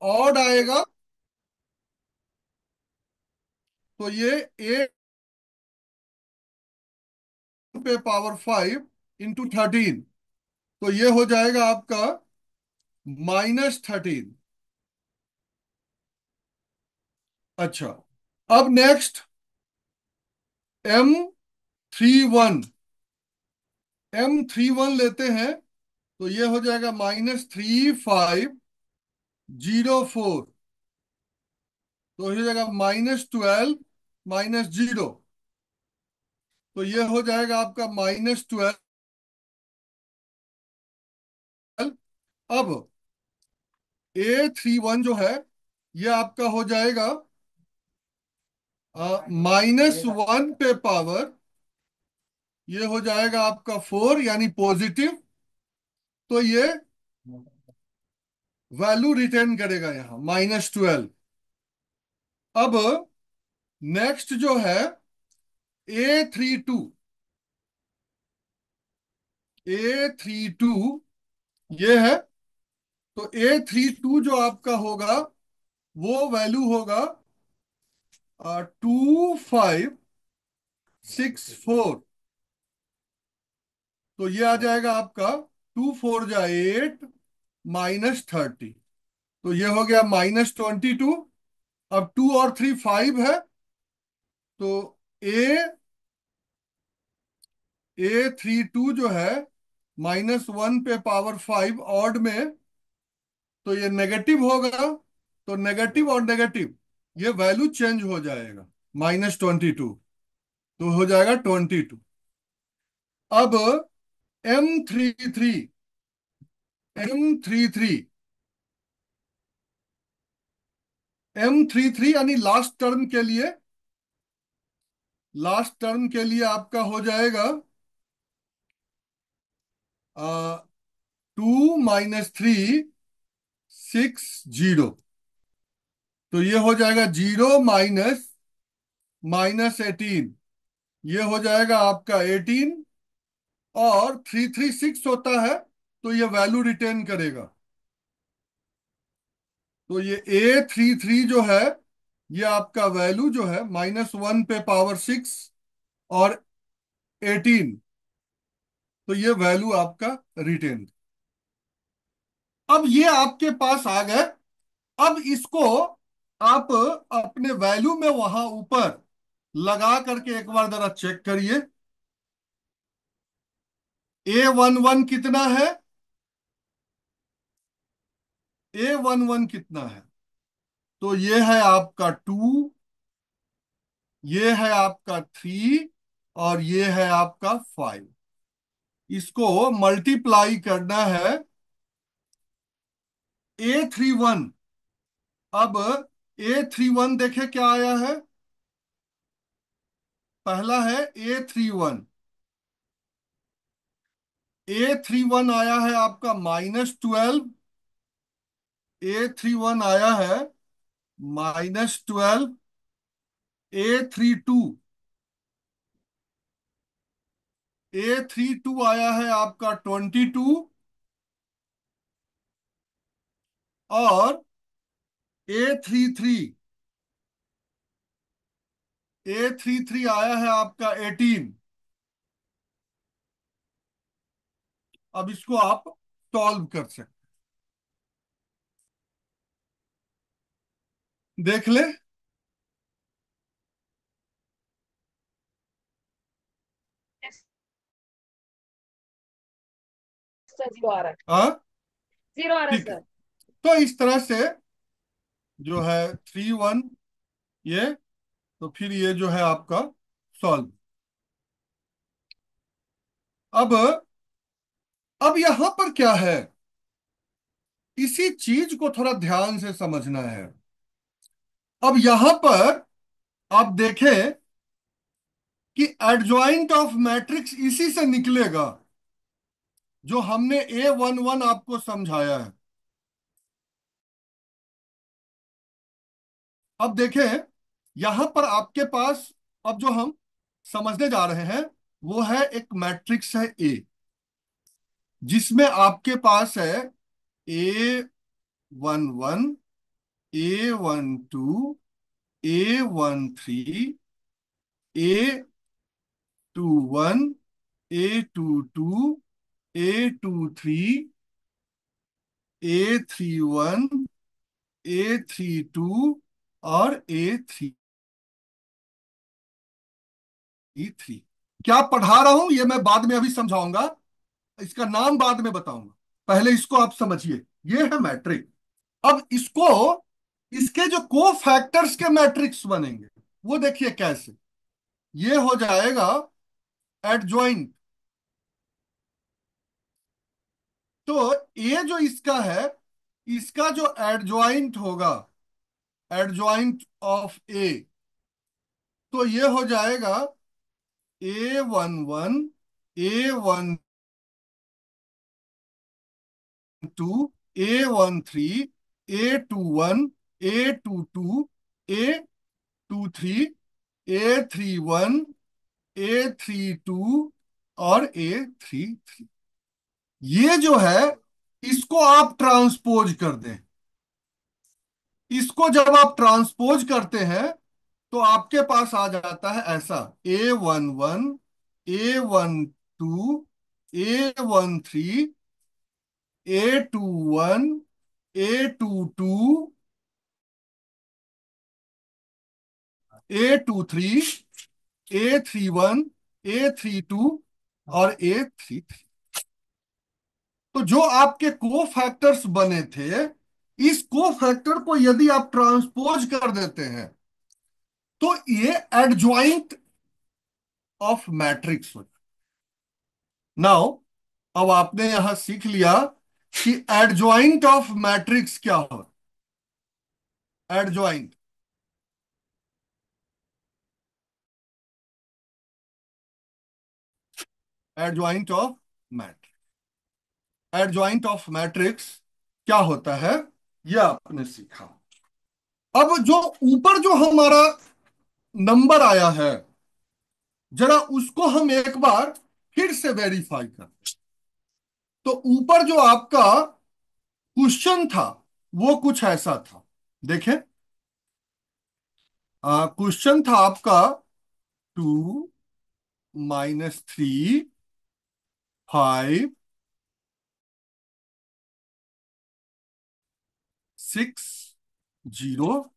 Odd आएगा तो ये ए पे पावर 5 इंटू 13, तो ये हो जाएगा आपका -13। अच्छा, अब नेक्स्ट M31, M31 लेते हैं तो ये हो जाएगा -3504, तो हो जाएगा -12 -0, तो ये हो जाएगा आपका -12। अब A31 जो है ये आपका हो जाएगा -1 पे पावर, ये हो जाएगा आपका 4 यानी पॉजिटिव, तो ये वैल्यू रिटर्न करेगा यहाँ -12। अब नेक्स्ट जो है A32, A32 ये है, तो A32 जो आपका होगा वो वैल्यू होगा 2564, तो ये आ जाएगा आपका 2 4 जा 8 -30, तो ये हो गया -22। अब 2 और 3 5 है, तो ए A32 जो है -1 पे पावर 5 ऑड में, तो ये नेगेटिव होगा, तो नेगेटिव और नेगेटिव ये वैल्यू चेंज हो जाएगा, -22, तो हो जाएगा 22। अब M33, M33, M33 यानी लास्ट टर्म के लिए आपका हो जाएगा 2 - 3 6 0, तो ये हो जाएगा 0 -18, ये हो जाएगा आपका 18, और 3 3 6 होता है तो ये वैल्यू रिटेन करेगा, तो ये A33 जो है ये आपका वैल्यू जो है -1 पे पावर 6 और 18, तो ये वैल्यू आपका रिटेन। अब ये आपके पास आ गए। अब इसको आप अपने वैल्यू में वहां ऊपर लगा करके एक बार जरा चेक करिए। A11 कितना है, A11 कितना है, तो ये है आपका 2, ये है आपका 3, और ये है आपका 5। इसको मल्टीप्लाई करना है A31। अब A31 देखे क्या आया है, पहला है A31, A31 आया है आपका -12, A31 आया है -12, A32, A32 आया है आपका 22, और A33, A33 आया है आपका 18। अब इसको आप सॉल्व कर सकते, देख ले। सर जीरो आ रहा है। हाँ, जीरो आ रहा है ठीक है, सर। तो इस तरह से जो है 3 1 ये, तो फिर ये जो है आपका सॉल्व। अब यहां पर क्या है, इसी चीज को थोड़ा ध्यान से समझना है। अब यहां पर आप देखें कि एडजॉइंट ऑफ मैट्रिक्स इसी से निकलेगा जो हमने A11 आपको समझाया है। अब देखें, यहां पर आपके पास अब जो हम समझने जा रहे हैं वो है एक मैट्रिक्स है ए, जिसमें आपके पास है A11, A12, A13, A21, A22, A23, A31, A32 और A33। क्या पढ़ा रहा हूं ये मैं बाद में अभी समझाऊंगा, इसका नाम बाद में बताऊंगा, पहले इसको आप समझिए। ये है मैट्रिक्स। अब इसको, इसके जो को फैक्टर्स के मैट्रिक्स बनेंगे वो देखिए कैसे। ये हो जाएगा एडजॉइंट। तो ये जो इसका है, इसका जो एडजॉइंट होगा, एडजॉइंट ऑफ ए, तो ये हो जाएगा A11, A12, A13, A21, A22, A23, A31, A32 और A33। ये जो है, इसको आप ट्रांसपोज कर दें। इसको जब आप ट्रांसपोज करते हैं तो आपके पास आ जाता है ऐसा: A11, A12, A13, A21, A22, A23, A31, A32 और A33। तो जो आपके को फैक्टर्स बने थे, इस को फैक्टर को यदि आप ट्रांसपोज कर देते हैं तो ये एडज्वाइंट ऑफ मैट्रिक्स हो। नाउ, अब आपने यहां सीख लिया कि एडज्वाइंट ऑफ मैट्रिक्स क्या हो। Adjoint, adjoint of matrix, adjoint of matrix क्या होता है, यह आपने सीखा। अब जो ऊपर जो हमारा नंबर आया है, जरा उसको हम एक बार फिर से वेरीफाई करते हैं। तो ऊपर जो आपका क्वेश्चन था वो कुछ ऐसा था, देखें। क्वेश्चन था आपका 2 - 3 - 5 - 6 - 0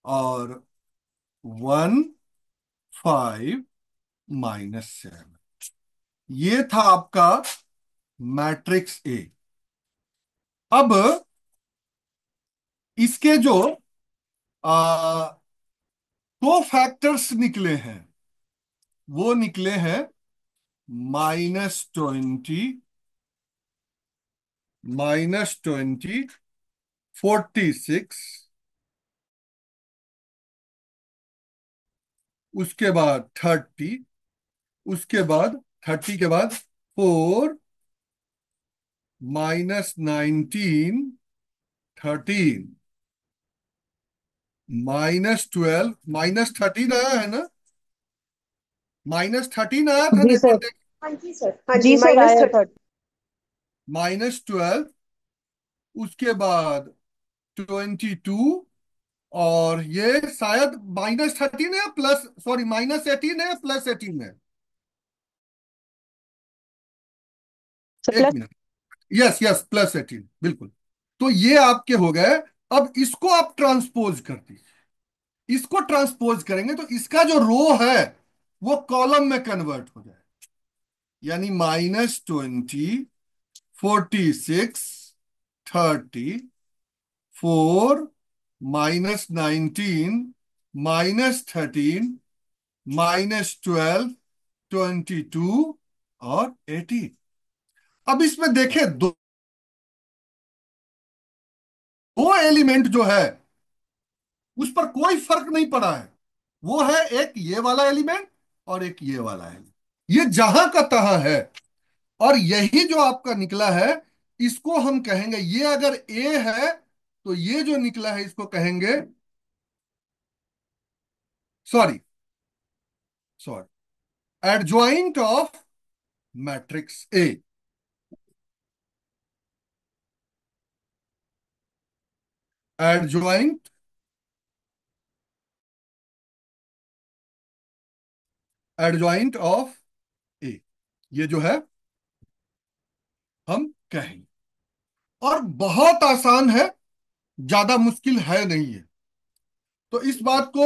और 1 - 5 - 7। ये था आपका मैट्रिक्स ए। अब इसके जो को फैक्टर्स निकले हैं वो निकले हैं -20, -20, 46, उसके बाद 30, उसके बाद 30 के बाद 4, -19, 13, -12, -13 आया है ना? -13 आया था ना, जी एक बार सर। देख। हाँ जी सर, हाँ जी, जी सर, माइनस आया था। थर्टी। -12, उसके बाद 22, और ये शायद -13 है या प्लस, सॉरी, -18 है या +18 है? सर एक प्लस। मिनट। यस यस, +18, बिल्कुल। तो ये आपके हो गए। अब इसको आप ट्रांसपोज कर दीजिए। इसको ट्रांसपोज करेंगे तो इसका जो रो है वो कॉलम में कन्वर्ट हो जाए, यानी -20, 46, 34, -19, -13, -12, 22 और 18। अब इसमें देखें, दो एलिमेंट जो है उस पर कोई फर्क नहीं पड़ा है। वो है एक ये वाला एलिमेंट और एक ये वाला एलिमेंट, ये जहां का तहां है। और यही जो आपका निकला है, इसको हम कहेंगे, ये अगर ए है तो ये जो निकला है इसको कहेंगे, sorry sorry, adjoint of matrix A. Adjoint adjoint of A, ये जो है हम कहेंगे। और बहुत आसान है, ज्यादा मुश्किल है नहीं है। तो इस बात को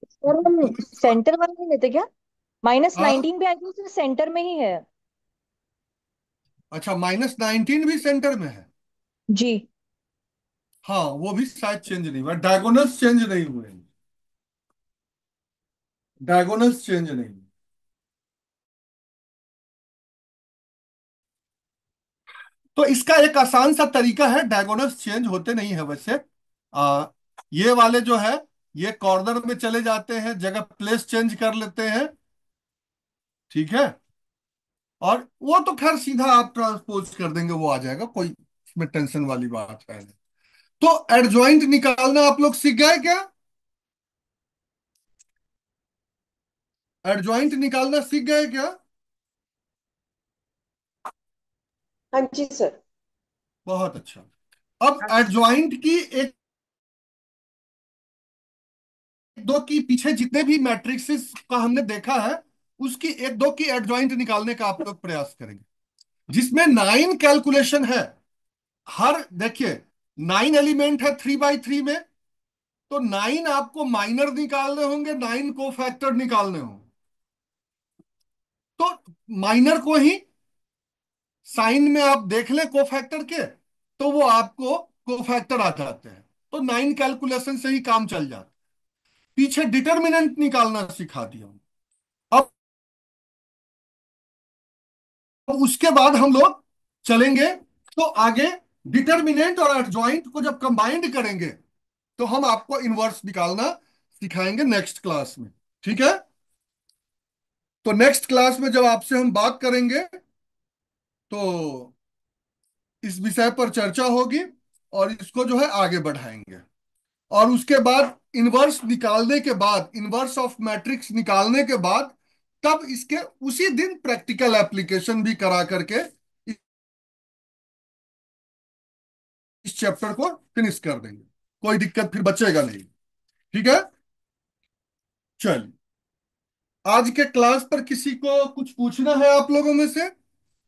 सर हम हमें थोड़ा। सेंटर वाला नहीं लेते क्या? माइनस हाँ, 19 पे आई थिंक सर सेंटर में ही है। अच्छा, -19 भी सेंटर में है। जी। हाँ, वो भी शायद चेंज नहीं हुआ, डायगोनल्स चेंज नहीं हुए। डायगोनल्स चेंज नहीं हुए। तो इसका एक आसान सा तरीका है, डायगोनल्स चेंज होते नहीं है वैसे। आ, ये वाले जो है, ये कॉर्नर में चले जाते हैं, जगह प्लेस चेंज कर लेते हैं। ठीक है। और वो तो खैर सीधा आप ट्रांसपोज कर देंगे, वो आ जाएगा, कोई इसमें टेंशन वाली बात है नहीं। तो एडजॉइंट निकालना आप लोग सीख गए क्या? एडजॉइंट निकालना सीख गए क्या? हाँ जी सर। बहुत अच्छा। अब एडजॉइंट की एक दो की पीछे जितने भी मैट्रिक्सेस का हमने देखा है, उसकी एक दो की एडजॉइंट निकालने का आप लोग प्रयास करेंगे, जिसमें 9 कैलकुलेशन है। हर देखिए, 9 एलिमेंट है 3 बाई 3 में। तो 9 आपको माइनर निकालने होंगे, 9 को फैक्टर निकालने होंगे। तो माइनर को ही साइन में आप देख लें कोफैक्टर के, तो वो आपको कोफैक्टर आ जाते हैं। तो 9 कैलकुलेशन से ही काम चल जाता है। पीछे डिटर्मिनेंट निकालना सिखा दिया। अब उसके बाद हम लोग चलेंगे, तो आगे डिटर्मिनेंट और एडजॉइंट को जब कंबाइंड करेंगे, तो हम आपको इनवर्स निकालना सिखाएंगे नेक्स्ट क्लास में। ठीक है। तो नेक्स्ट क्लास में जब आपसे हम बात करेंगे, तो इस विषय पर चर्चा होगी, और इसको जो है आगे बढ़ाएंगे। और उसके बाद इनवर्स निकालने के बाद, इनवर्स ऑफ मैट्रिक्स निकालने के बाद, तब इसके उसी दिन प्रैक्टिकल एप्लीकेशन भी करा करके इस चैप्टर को फिनिश कर देंगे। कोई दिक्कत फिर बचेगा नहीं। ठीक है। चलिए, आज के क्लास पर किसी को कुछ पूछना है आप लोगों में से?